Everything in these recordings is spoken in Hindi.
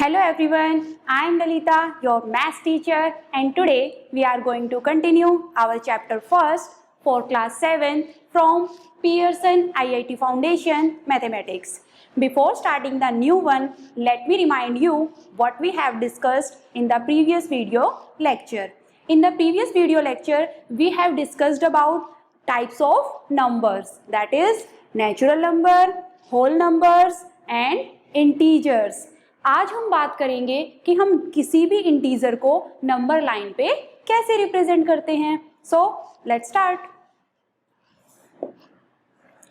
Hello everyone, I am Lalita, your maths teacher, and today we are going to continue our chapter first for class 7 from Pearson IIT Foundation Mathematics. Before starting the new one, let me remind you what we have discussed in the previous video lecture. In the previous video lecture, we have discussed about types of numbers, that is natural number, whole numbers and integers. आज हम बात करेंगे कि हम किसी भी इंटीजर को नंबर लाइन पे कैसे रिप्रेजेंट करते हैं. So let's start.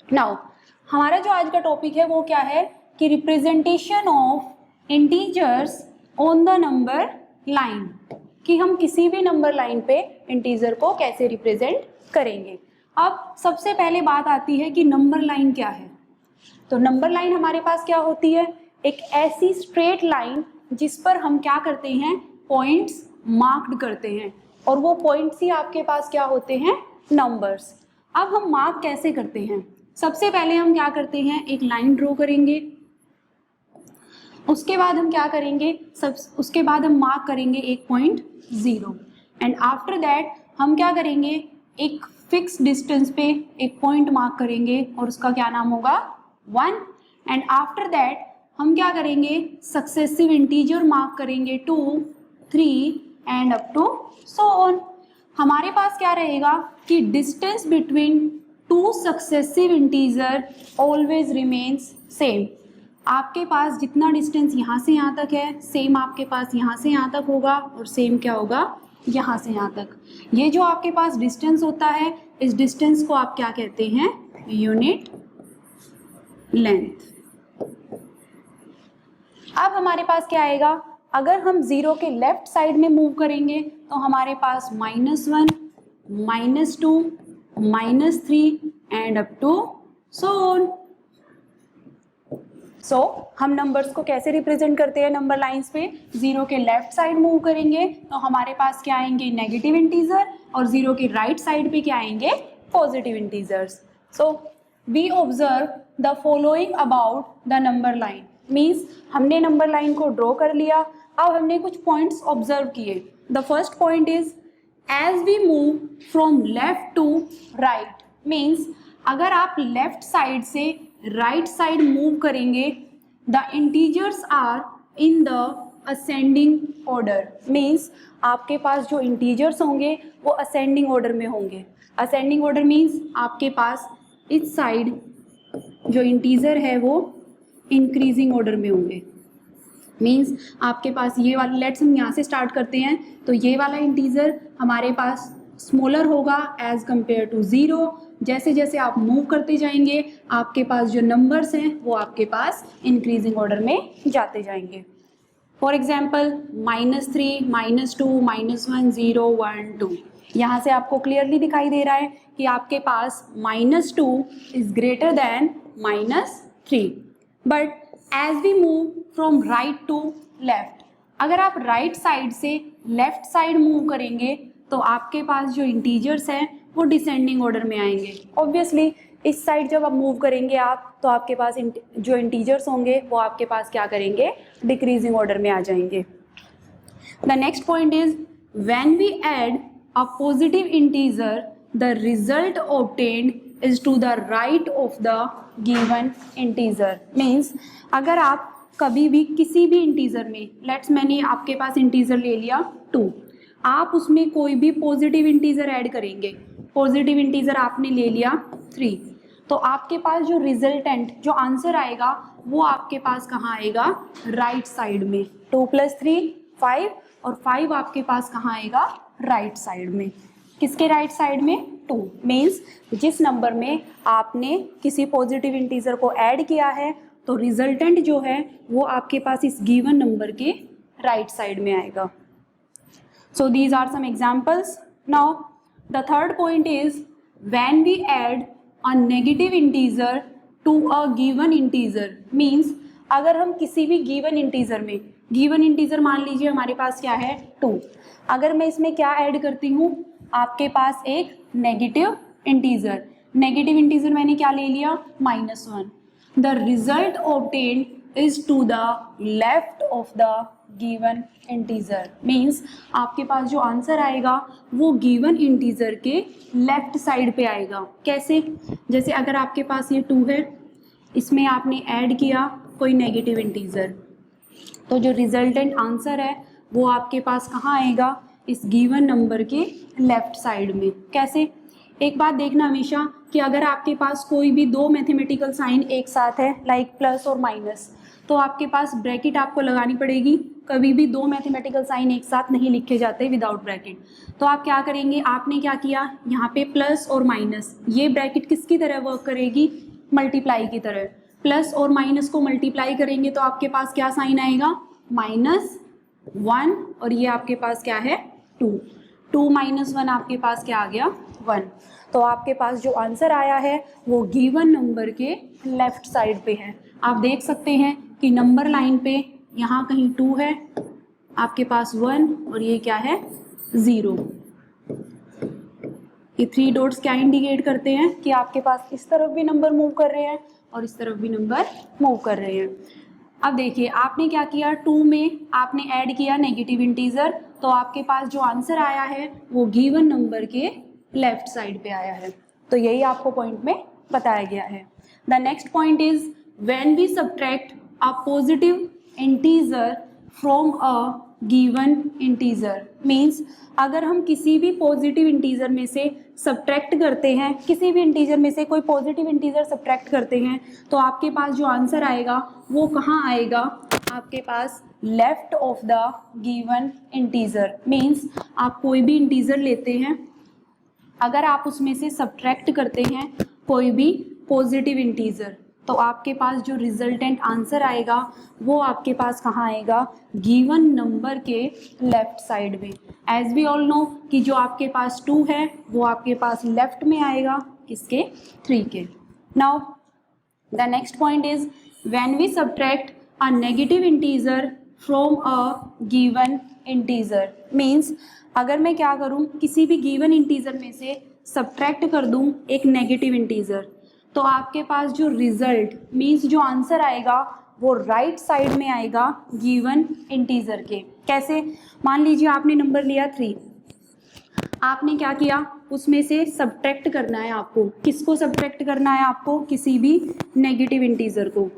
नाउ हमारा जो आज का टॉपिक है वो क्या है कि representation of integers on the number line, कि हम किसी भी नंबर लाइन पे इंटीजर को कैसे रिप्रेजेंट करेंगे. अब सबसे पहले बात आती है कि नंबर लाइन क्या है. तो नंबर लाइन हमारे पास क्या होती है, एक ऐसी स्ट्रेट लाइन जिस पर हम क्या करते हैं, पॉइंट्स मार्क्ड करते हैं, और वो पॉइंट्स ही आपके पास क्या होते हैं, नंबर्स. अब हम मार्क कैसे करते हैं, सबसे पहले हम क्या करते हैं, एक लाइन ड्रॉ करेंगे. उसके बाद हम क्या करेंगे, उसके बाद हम मार्क करेंगे एक पॉइंट 0 एंड आफ्टर दैट हम क्या करेंगे, एक फिक्स डिस्टेंस पे एक पॉइंट मार्क करेंगे और उसका क्या नाम होगा, 1. एंड आफ्टर दैट हम क्या करेंगे, सक्सेसिव इंटीजर मार्क करेंगे 2, 3 and up to so on. हमारे पास क्या रहेगा कि distance between two successive integer always remains same. आपके पास जितना डिस्टेंस यहाँ से यहाँ तक है, सेम आपके पास यहाँ से यहाँ तक होगा, और सेम क्या होगा, यहाँ से यहाँ तक. ये जो आपके पास डिस्टेंस होता है, इस डिस्टेंस को आप क्या कहते हैं, यूनिट लेंथ. अब हमारे पास क्या आएगा, अगर हम 0 के लेफ्ट साइड में मूव करेंगे तो हमारे पास -1, -2, -3 and up to so on. So हम नंबर्स को कैसे रिप्रेजेंट करते हैं नंबर लाइंस पे, 0 के लेफ्ट साइड मूव करेंगे तो हमारे पास क्या आएंगे, नेगेटिव इंटीजर, और 0 के राइट साइड पे क्या आएंगे, positive integers. So we observe the following about the number line. Means हमने नंबर लाइन को ड्रॉ कर लिया. अब हमने कुछ पॉइंट्स ऑब्जर्व किए. The first point is as we move from left to right. Means अगर आप लेफ्ट साइड से राइट साइड मूव करेंगे, the integers are in the ascending order. Means आपके पास जो इंटीजर्स होंगे वो असेंडिंग ऑर्डर में होंगे. असेंडिंग ऑर्डर मीन्स आपके पास इस साइड जो इंटीजर है वो इंक्रीजिंग ऑर्डर में होंगे. मीन्स आपके पास ये वाला, लेट्स हम यहाँ से स्टार्ट करते हैं, तो ये वाला इंटीजर हमारे पास स्मॉलर होगा एज कंपेयर टू 0. जैसे जैसे आप मूव करते जाएंगे आपके पास जो नंबर्स हैं वो आपके पास इंक्रीजिंग ऑर्डर में जाते जाएंगे. For example -3, -2, -1, 0, 1, 2. यहाँ से आपको क्लियरली दिखाई दे रहा है कि आपके पास -2 is greater than -3. But as we move from right to left, अगर आप राइट साइड से लेफ्ट साइड मूव करेंगे तो आपके पास जो इंटीजर्स हैं वो डिसेंडिंग ऑर्डर में आएंगे. ऑब्वियसली इस साइड जब आप मूव करेंगे आप, तो आपके पास जो इंटीजर्स होंगे वो आपके पास क्या करेंगे, डिक्रीजिंग ऑर्डर में आ जाएंगे. The next point is when we add a positive integer the result obtained is to the right of the given integer. Means अगर आप कभी भी किसी भी इंटीजर में, लेट्स मैंने आपके पास इंटीजर ले लिया 2, आप उसमें कोई भी पॉजिटिव इंटीजर ऐड करेंगे. पॉजिटिव इंटीजर आपने ले लिया 3, तो आपके पास जो रिजल्टेंट, जो आंसर आएगा वो आपके पास कहाँ आएगा, राइट साइड में. 2 + 3 5, और 5 आपके पास कहाँ आएगा, राइट साइड में. किसके राइट साइड में, 2. मीन्स जिस नंबर में आपने किसी पॉजिटिव इंटीजर को ऐड किया है तो रिजल्टेंट जो है वो आपके पास इस गिवन नंबर के राइट साइड में आएगा. So these are some examples. Now the third point is when we add a negative integer to a given integer. Means अगर हम किसी भी गिवन इंटीजर में, गिवन इंटीजर मान लीजिए हमारे पास क्या है, 2, अगर मैं इसमें क्या ऐड करती हूँ, आपके पास एक नेगेटिव इंटीजर. नेगेटिव इंटीजर मैंने क्या ले लिया, -1. The result obtained is to the left of the given integer means आपके पास जो आंसर आएगा वो गिवन इंटीजर के लेफ्ट साइड पे आएगा। कैसे? जैसे अगर आपके पास ये 2 है, इसमें आपने ऐड किया कोई नेगेटिव इंटीजर, तो जो रिजल्टेंट आंसर है वो आपके पास कहाँ आएगा? इस गिवन नंबर के लेफ्ट साइड में। कैसे? एक बात देखना हमेशा कि अगर आपके पास कोई भी दो मैथमेटिकल साइन एक साथ है लाइक प्लस और माइनस, तो आपके पास ब्रैकेट आपको लगानी पड़ेगी। कभी भी दो मैथमेटिकल साइन एक साथ नहीं लिखे जाते विदाउट ब्रैकेट। तो आप क्या करेंगे? आपने क्या किया, यहाँ पे प्लस और माइनस, ये ब्रैकेट किसकी तरह वर्क करेगी? मल्टीप्लाई की तरह। प्लस और माइनस को मल्टीप्लाई करेंगे तो आपके पास क्या साइन आएगा? -1, और ये आपके पास क्या है? 2। 2 - 1 आपके पास क्या आ गया? 1। तो आपके पास जो आंसर आया है वो गिवन नंबर के लेफ्ट साइड पे है। आप देख सकते हैं कि नंबर लाइन पे यहाँ कहीं 2 है, आपके पास 1, और ये क्या है? 0। ये 3 डॉट्स क्या इंडिकेट करते हैं कि आपके पास इस तरफ भी नंबर मूव कर रहे हैं और इस तरफ भी नंबर मूव कर रहे हैं। अब देखिए आपने क्या किया, 2 में आपने ऐड किया नेगेटिव इंटीजर, तो आपके पास जो आंसर आया है वो गिवन नंबर के लेफ्ट साइड पे आया है। तो यही आपको पॉइंट में बताया गया है। The next point is when we subtract a positive integer from a given integer means अगर हम किसी भी पॉजिटिव इंटीजर में से सब्ट्रैक्ट करते हैं, किसी भी इंटीजर में से कोई पॉजिटिव इंटीजर सब्ट्रैक्ट करते हैं, तो आपके पास जो आंसर आएगा वो कहाँ आएगा? आपके पास left of the given integer means आप कोई भी इंटीजर लेते हैं, अगर आप उसमें से सब्ट्रैक्ट करते हैं कोई भी पॉजिटिव इंटीजर, तो आपके पास जो रिजल्टेंट आंसर आएगा वो आपके पास कहाँ आएगा? गिवन नंबर के लेफ्ट साइड में। एज वी ऑल नो कि जो आपके पास 2 है वो आपके पास लेफ्ट में आएगा, किसके? 3 के। Now the next point is when we subtract a negative integer from a given integer means अगर मैं क्या करूं, किसी भी गिवन इंटीजर में से सब्ट्रैक्ट कर दूं एक नेगेटिव इंटीजर, तो आपके पास जो रिजल्ट मीन्स जो आंसर आएगा वो राइट साइड में आएगा गिवन इंटीजर के। कैसे? मान लीजिए आपने नंबर लिया 3, आपने क्या किया, उसमें से सब्ट्रैक्ट करना है आपको। किसको सब्ट्रैक्ट करना है आपको? किसी भी नेगेटिव इंटीजर को।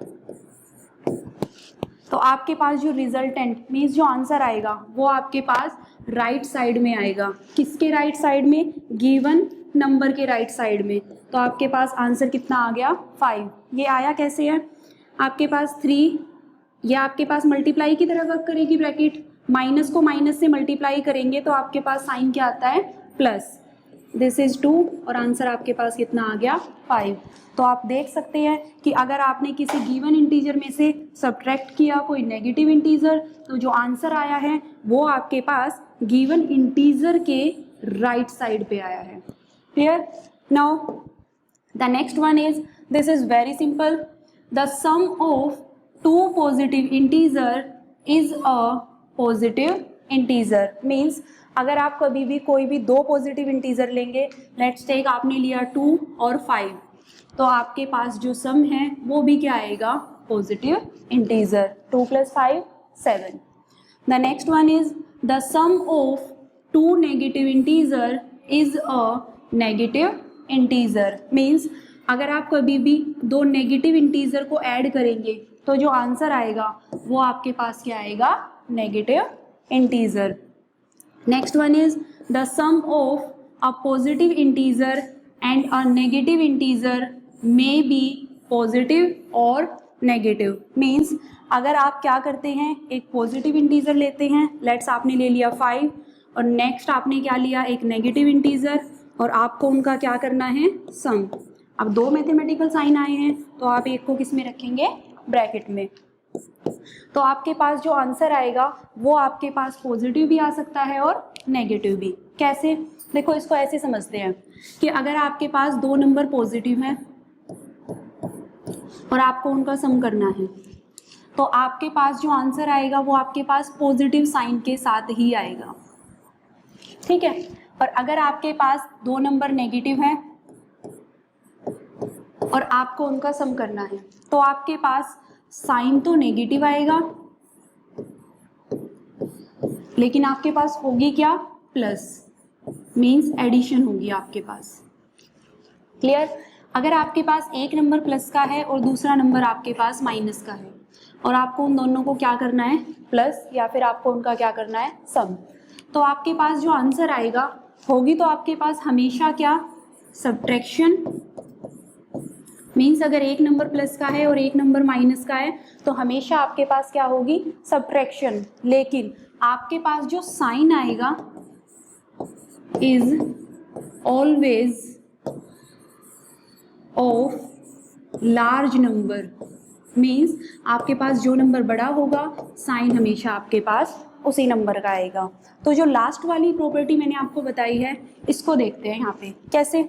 तो आपके पास जो रिजल्टेंट मीन्स जो आंसर आएगा वो आपके पास राइट साइड में आएगा। किसके राइट साइड में? गिवन नंबर के राइट साइड में। तो आपके पास आंसर कितना आ गया? 5। ये आया कैसे है? आपके पास 3, ये आपके पास मल्टीप्लाई की तरह वर्क करेगी ब्रैकेट, माइनस को माइनस से मल्टीप्लाई करेंगे तो आपके पास साइन क्या आता है? प्लस। दिस इज 2 और आंसर आपके पास कितना आ गया? 5। तो आप देख सकते हैं कि अगर आपने किसी गिवन इंटीजर में से सब्ट्रैक्ट किया कोई नेगेटिव इंटीजर, तो जो आंसर आया है वो आपके पास गिवन इंटीजर के राइट साइड पे आया है। Clear? Now the next one is, this is very simple, the sum of 2 positive integer is a positive integer means अगर आप कभी भी कोई भी 2 पॉजिटिव इंटीजर लेंगे, लेट्स टेक आपने लिया 2 और 5, तो आपके पास जो सम है वो भी क्या आएगा? Positive integer. 2 + 5 7। The next one is the sum of 2 negative integer is a negative integer means अगर आप कभी भी 2 नेगेटिव इंटीजर को ऐड करेंगे तो जो आंसर आएगा वो आपके पास क्या आएगा? Negative integer. Next one is the sum of a positive integer and a negative integer may be positive और नेगेटिव मीन्स अगर आप क्या करते हैं, एक पॉजिटिव इंटीजर लेते हैं, लेट्स आपने ले लिया 5 और नेक्स्ट आपने क्या लिया? एक नेगेटिव इंटीजर, और आपको उनका क्या करना है? सम। अब 2 मैथमेटिकल साइन आए हैं तो आप एक को किस में रखेंगे? ब्रैकेट में। तो आपके पास जो आंसर आएगा वो आपके पास पॉजिटिव भी आ सकता है और नेगेटिव भी। कैसे? देखो इसको ऐसे समझते हैं कि अगर आपके पास 2 नंबर पॉजिटिव हैं और आपको उनका सम करना है, तो आपके पास जो आंसर आएगा वो आपके पास पॉजिटिव साइन के साथ ही आएगा। ठीक है? और अगर आपके पास 2 नंबर नेगेटिव हैं और आपको उनका सम करना है, तो आपके पास साइन तो नेगेटिव आएगा, लेकिन आपके पास होगी क्या, प्लस, मीन्स एडिशन होगी आपके पास। क्लियर? अगर आपके पास एक नंबर प्लस का है और दूसरा नंबर आपके पास माइनस का है, और आपको उन दोनों को क्या करना है, प्लस, या फिर आपको उनका क्या करना है, सम, तो आपके पास जो आंसर आएगा होगी तो आपके पास हमेशा क्या, सब्ट्रैक्शन। मीन्स अगर एक नंबर प्लस का है और एक नंबर माइनस का है तो हमेशा आपके पास क्या होगी, सब्ट्रैक्शन। लेकिन आपके पास जो साइन आएगा is always of large number, means आपके पास जो नंबर बड़ा होगा साइन हमेशा आपके पास उसी नंबर का आएगा। तो जो लास्ट वाली प्रॉपर्टी मैंने आपको बताई है इसको देखते हैं यहाँ पे कैसे।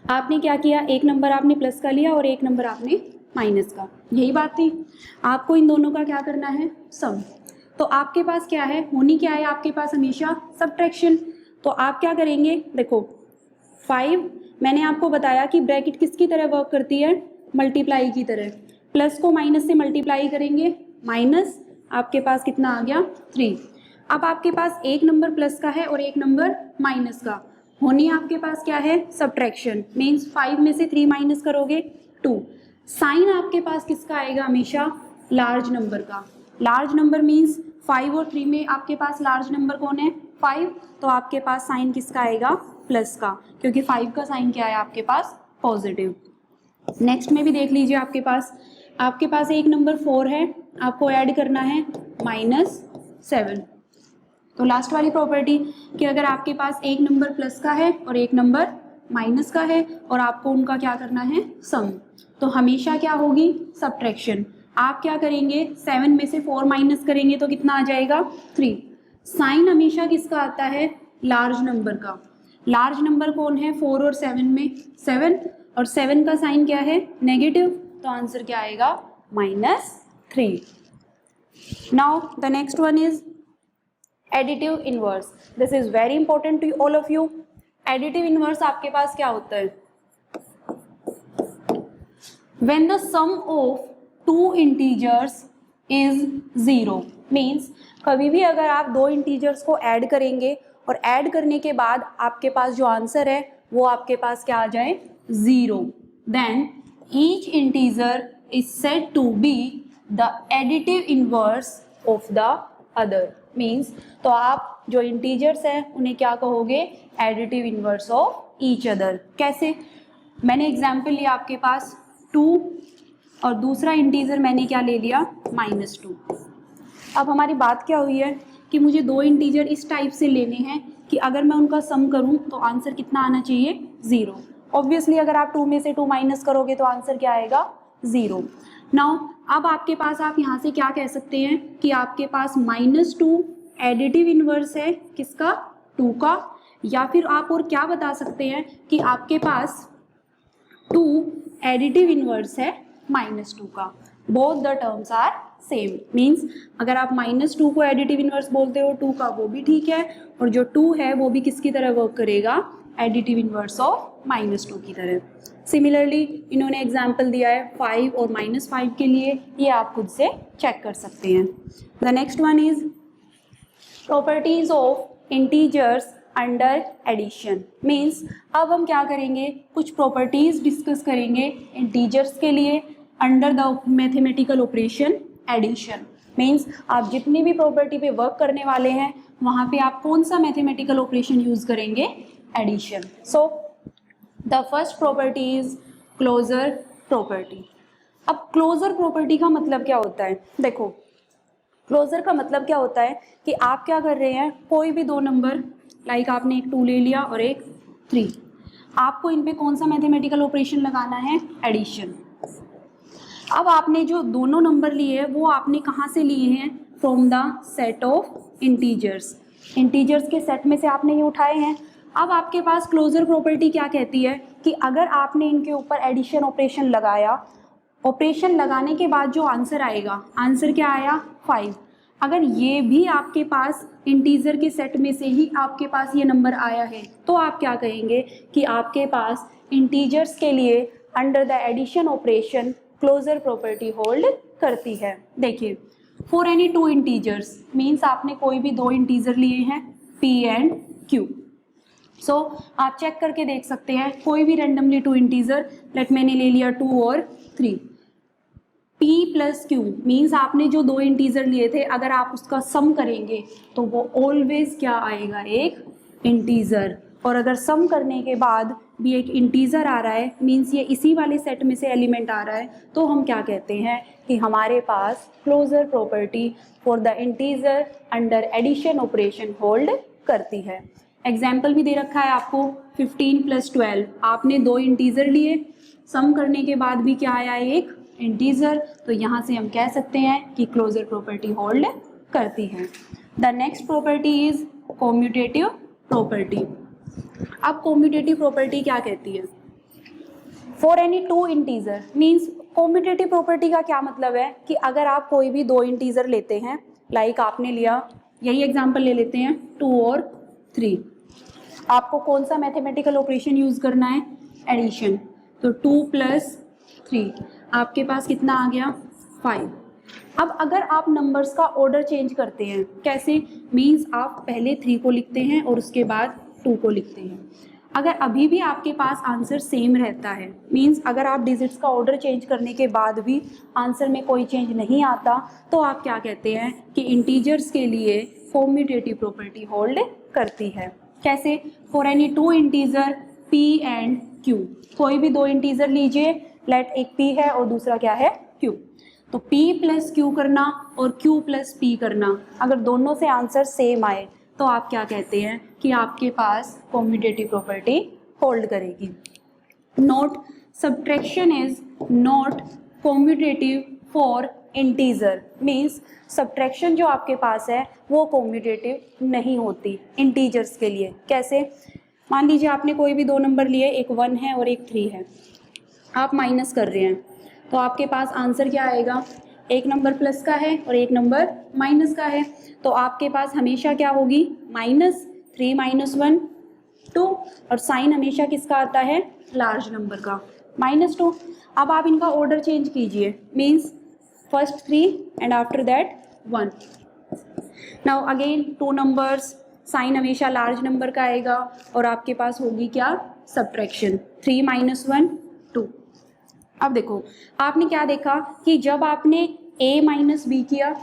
आपने क्या किया, एक नंबर आपने प्लस का लिया और एक नंबर आपने माइनस का, यही बात थी। आपको इन दोनों का क्या करना है, सम। तो आपके पास क्या है, होनी क्या है आपके पास हमेशा, सब्ट्रैक्शन। तो आप क्या करेंगे, देखो 5, मैंने आपको बताया कि ब्रैकेट किसकी तरह वर्क करती है, मल्टीप्लाई की तरह। प्लस को माइनस से मल्टीप्लाई करेंगे, माइनस, आपके पास कितना आ गया, 3। अब आपके पास एक नंबर प्लस का है और एक नंबर माइनस का, होनी आपके पास क्या है, सब्ट्रैक्शन। मीन्स 5 में से 3 माइनस करोगे 2। साइन आपके पास किसका आएगा हमेशा, लार्ज नंबर का। लार्ज नंबर मीन्स 5 और 3 में आपके पास लार्ज नंबर कौन है, 5, तो आपके पास साइन किसका आएगा, प्लस का, क्योंकि 5 का साइन क्या है आपके पास, पॉजिटिव। नेक्स्ट में भी देख लीजिए, आपके पास एक नंबर 4 है, आपको ऐड करना है -7। तो लास्ट वाली प्रॉपर्टी कि अगर आपके पास एक नंबर प्लस का है और एक नंबर माइनस का है और आपको उनका क्या करना है, सम, तो हमेशा क्या होगी, सब्ट्रैक्शन। आप क्या करेंगे, 7 में से 4 माइनस करेंगे तो कितना आ जाएगा, 3। साइन हमेशा किसका आता है, लार्ज नंबर का। लार्ज नंबर कौन है, 4 और 7 में, 7, और 7 का साइन क्या है, नेगेटिव, तो आंसर क्या आएगा, -3। Now the next one is additive inverse. This is very important to all of you. Additive inverse आपके पास क्या होता है, when the sum of 2 integers is 0, means कभी भी अगर आप 2 इंटीजर्स को ऐड करेंगे और ऐड करने के बाद आपके पास जो आंसर है वो आपके पास क्या आ जाए, 0, then each integer is said to be the additive inverse of the other. Means तो आप जो इंटीजर्स हैं उन्हें क्या कहोगे, additive inverse of each other. कैसे, मैंने एग्जाम्पल लिया आपके पास 2 और दूसरा इंटीजर मैंने क्या ले लिया, -2। अब हमारी बात क्या हुई है कि मुझे 2 इंटीजर इस टाइप से लेने हैं कि अगर मैं उनका सम करूं तो आंसर कितना आना चाहिए, 0। ऑब्वियसली अगर आप 2 में से 2 माइनस करोगे तो आंसर क्या आएगा, 0। नाउ अब आपके पास, आप यहाँ से क्या कह सकते हैं कि आपके पास -2 एडिटिव इनवर्स है किसका, 2 का, या फिर आप और क्या बता सकते हैं कि आपके पास 2 एडिटिव इनवर्स है -2 का। Both the terms are same, means अगर आप -2 को एडिटिव इनवर्स बोलते हो 2 का वो भी ठीक है, और जो 2 है वो भी किसकी तरह वर्क करेगा, एडिटिव इनवर्स ऑफ -2 की तरह। सिमिलरली इन्होंने एग्जाम्पल दिया है 5 और -5 के लिए, ये आप खुद से चेक कर सकते हैं। The next one is properties of integers under addition. Means अब हम क्या करेंगे, कुछ प्रॉपर्टीज डिस्कस करेंगे इंटीजर्स के लिए under the mathematical operation addition. Means आप जितनी भी प्रॉपर्टी पे वर्क करने वाले हैं वहाँ पे आप कौन सा मैथमेटिकल ऑपरेशन यूज करेंगे, addition. So the first property is closure property. अब क्लोजर प्रॉपर्टी का मतलब क्या होता है, देखो क्लोजर का मतलब क्या होता है कि आप क्या कर रहे हैं, कोई भी 2 नंबर, लाइक आपने एक 2 ले लिया और एक 3, आपको इन पे कौन सा मैथमेटिकल ऑपरेशन लगाना है, एडिशन। अब आपने जो दोनों नंबर लिए हैं वो आपने कहाँ से लिए हैं, from the set of integers. Integers के सेट में से आपने ये उठाए हैं। अब आपके पास क्लोजर प्रॉपर्टी क्या कहती है कि अगर आपने इनके ऊपर एडिशन ऑपरेशन लगाया, ऑपरेशन लगाने के बाद जो आंसर आएगा, आंसर क्या आया, 5, अगर ये भी आपके पास इंटीजर के सेट में से ही आपके पास ये नंबर आया है तो आप क्या कहेंगे कि आपके पास इंटीजर्स के लिए under the addition operation closure property hold करती है। देखिए, for any two integers means आपने कोई भी दो इंटीजर लिए हैं p एंड q। सो आप चेक करके देख सकते हैं, कोई भी रेंडमली टू इंटीजर, लेट मैंने ले लिया 2 और 3, p प्लस क्यू मीन्स आपने जो दो इंटीजर लिए थे अगर आप उसका सम करेंगे तो वो ऑलवेज क्या आएगा, एक इंटीजर। और अगर सम करने के बाद भी एक इंटीजर आ रहा है मीन्स ये इसी वाले सेट में से एलिमेंट आ रहा है, तो हम क्या कहते हैं कि हमारे पास closure property for the integer under addition operation hold करती है। एग्जाम्पल भी दे रखा है आपको, 15 प्लस 12, आपने दो इंटीजर लिए, सम करने के बाद भी क्या आया, एक इंटीजर, तो यहाँ से हम कह सकते हैं कि क्लोजर प्रॉपर्टी होल्ड करती है। The next property is commutative property. अब कॉम्यूटेटिव प्रॉपर्टी क्या कहती है, for any to integer means commutative property का क्या मतलब है कि अगर आप कोई भी दो इंटीजर लेते हैं, लाइक आपने लिया, यही एग्जांपल ले लेते हैं 2 और 3, आपको कौन सा मैथमेटिकल ऑपरेशन यूज करना है, एडिशन, तो 2 प्लस 3 आपके पास कितना आ गया, 5। अब अगर आप नंबर्स का ऑर्डर चेंज करते हैं, कैसे, मीन्स आप पहले 3 को लिखते हैं और उसके बाद 2 को लिखते हैं, अगर अभी भी आपके पास आंसर सेम रहता है, मीन्स अगर आप डिजिट्स का ऑर्डर चेंज करने के बाद भी आंसर में कोई चेंज नहीं आता, तो आप क्या कहते हैं कि इंटीजर्स के लिए कॉम्यूटेटिव प्रॉपर्टी होल्ड करती है। कैसे, for any to integer p and q, कोई भी दो इंटीजर लीजिए, लेट एक p है और दूसरा क्या है, q, तो p प्लस q करना और q प्लस p करना, अगर दोनों से आंसर सेम आए तो आप क्या कहते हैं कि आपके पास कॉम्यूटेटिव प्रॉपर्टी होल्ड करेगी। Note, subtraction is not commutative for integer, means subtraction जो आपके पास है वो कॉम्यूटेटिव नहीं होती इंटीजर्स के लिए। कैसे, मान लीजिए आपने कोई भी दो नंबर लिए, एक 1 है और एक 3 है, आप माइनस कर रहे हैं, तो आपके पास आंसर क्या आएगा, एक नंबर प्लस का है और एक नंबर माइनस का है, तो आपके पास हमेशा क्या होगी, -3 - 1 2, और साइन हमेशा किसका आता है, लार्ज नंबर का, -2। अब आप इनका ऑर्डर चेंज कीजिए, means first 3 and after that 1। Now again 2 numbers, sign हमेशा लार्ज नंबर का आएगा और आपके पास होगी क्या, सब्ट्रैक्शन, 3 - 1 2। अब देखो, आपने क्या देखा कि जब आपने a माइनस बी किया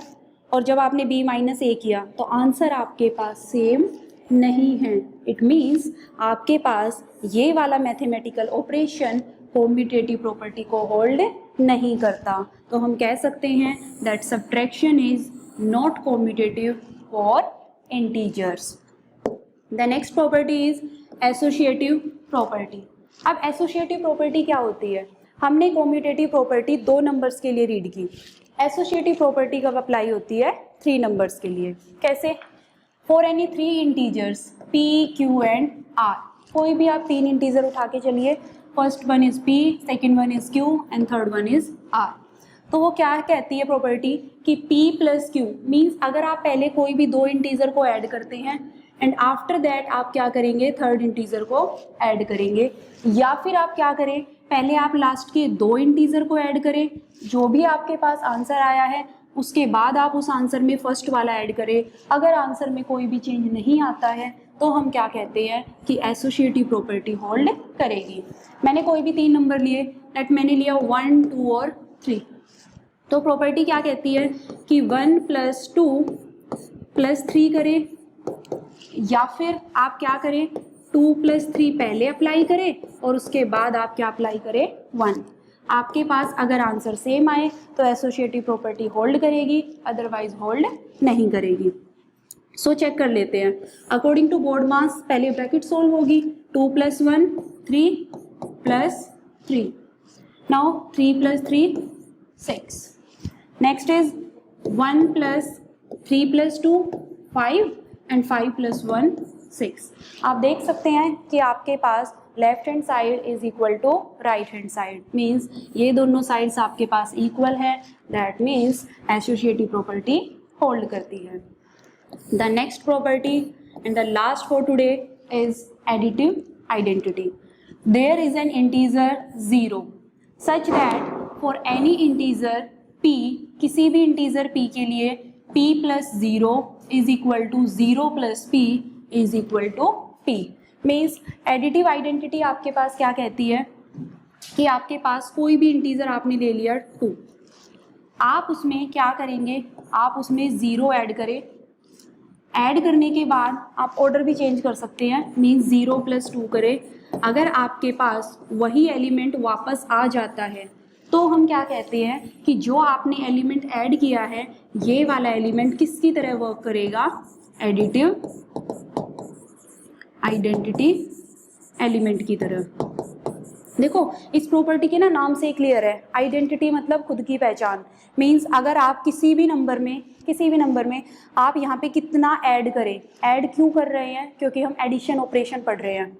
और जब आपने b माइनस a किया तो आंसर आपके पास सेम नहीं है। इट मीन्स आपके पास ये वाला मैथमेटिकल ऑपरेशन कॉम्यूटेटिव प्रॉपर्टी को होल्ड नहीं करता, तो हम कह सकते हैं that subtraction is not commutative for integers. The next property is associative property. अब एसोसिएटिव प्रॉपर्टी क्या होती है, हमने कॉम्यूटेटिव प्रॉपर्टी 2 नंबर्स के लिए रीड की, एसोसिएटिव प्रॉपर्टी कब अप्लाई होती है, 3 नंबर्स के लिए। कैसे, for any 3 integers p q and r, कोई भी आप 3 इंटीजर उठा के चलिए, first one is p, second one is q and third one is r, तो वो क्या कहती है प्रॉपर्टी कि p प्लस q मीन्स अगर आप पहले कोई भी दो इंटीजर को ऐड करते हैं एंड आफ्टर दैट आप क्या करेंगे, थर्ड इंटीजर को ऐड करेंगे, या फिर आप क्या करें, पहले आप लास्ट के 2 इंटीजर को ऐड करें, जो भी आपके पास आंसर आया है उसके बाद आप उस आंसर में फर्स्ट वाला ऐड करें। अगर आंसर में कोई भी चेंज नहीं आता है तो हम क्या कहते हैं कि एसोसिएटिव प्रॉपर्टी होल्ड करेगी। मैंने कोई भी 3 नंबर लिए, लेट मैंने लिया 1 2 और 3, तो प्रॉपर्टी क्या कहती है कि 1 + 2 + 3 करें, या फिर आप क्या करें, 2 + 3 पहले अप्लाई करें और उसके बाद आप क्या अप्लाई करें, 1। आपके पास अगर आंसर सेम आए तो एसोसिएटिव प्रॉपर्टी होल्ड करेगी, अदरवाइज होल्ड नहीं करेगी। सो चेक कर लेते हैं, अकॉर्डिंग टू बोर्डमास पहले ब्रैकेट सोल्व होगी, 2 + 1 3 + 3, नाउ 3 + 3 6, नेक्स्ट इज 1 + 3 + 2 5 एंड 5 + 1 6। आप देख सकते हैं कि आपके पास left hand side is equal to right hand side, means ये दोनों साइड्स आपके पास इक्वल है, that means associative property hold करती है। The next property and the last for today is additive identity. There is an integer 0 such that for any integer p, किसी भी इंटीजर p के लिए p plus 0 is equal to 0 plus p is equal to p। Means additive identity आपके पास क्या कहती है कि आपके पास कोई भी इंटीजर आपने ले लिया 2, आप उसमें क्या करेंगे, आप उसमें 0 ऐड करें, ऐड करने के बाद आप ऑर्डर भी चेंज कर सकते हैं, मीन्स 0 प्लस 2 करें। अगर आपके पास वही एलिमेंट वापस आ जाता है तो हम क्या कहते हैं कि जो आपने एलिमेंट ऐड किया है ये वाला एलिमेंट किसकी तरह वर्क करेगा, एडिटिव आइडेंटिटी एलिमेंट की तरह। देखो इस प्रॉपर्टी के ना नाम से क्लियर है, आइडेंटिटी मतलब खुद की पहचान। मींस अगर आप किसी भी नंबर में आप यहाँ पे कितना ऐड करें, ऐड क्यों कर रहे हैं, क्योंकि हम एडिशन ऑपरेशन पढ़ रहे हैं।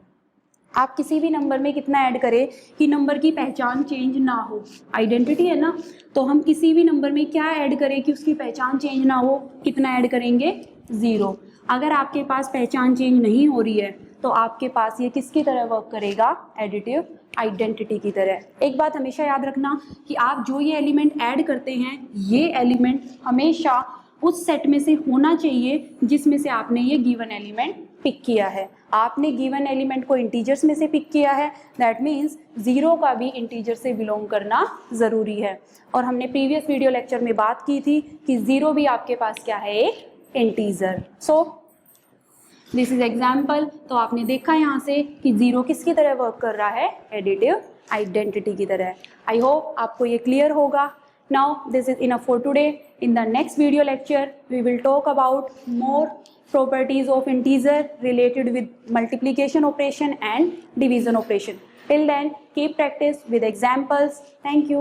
आप किसी भी नंबर में कितना ऐड करें कि नंबर की पहचान चेंज ना हो, आइडेंटिटी है ना, तो हम किसी भी नंबर में क्या ऐड करें कि उसकी पहचान चेंज ना हो, कितना ऐड करेंगे, 0। अगर आपके पास पहचान चेंज नहीं हो रही है तो आपके पास ये किसकी तरह वर्क करेगा, एडिटिव आइडेंटिटी की तरह। एक बात हमेशा याद रखना कि आप जो ये एलिमेंट ऐड करते हैं ये एलिमेंट हमेशा उस सेट में से होना चाहिए जिसमें से आपने ये गिवन एलिमेंट पिक किया है। आपने गिवन एलिमेंट को इंटीजर्स में से पिक किया है, दैट मीन्स 0 का भी इंटीजर से बिलोंग करना ज़रूरी है। और हमने प्रीवियस वीडियो लेक्चर में बात की थी कि 0 भी आपके पास क्या है, एक integer. So this is example. तो आपने देखा यहाँ से कि 0 किसकी तरह वर्क कर रहा है, एडिटिव आइडेंटिटी की तरह। आई होप आपको ये क्लियर होगा। Now this is enough for today. In the next video lecture we will talk about more properties of integer related with multiplication operation and division operation. Till then, keep practice with examples. Thank you.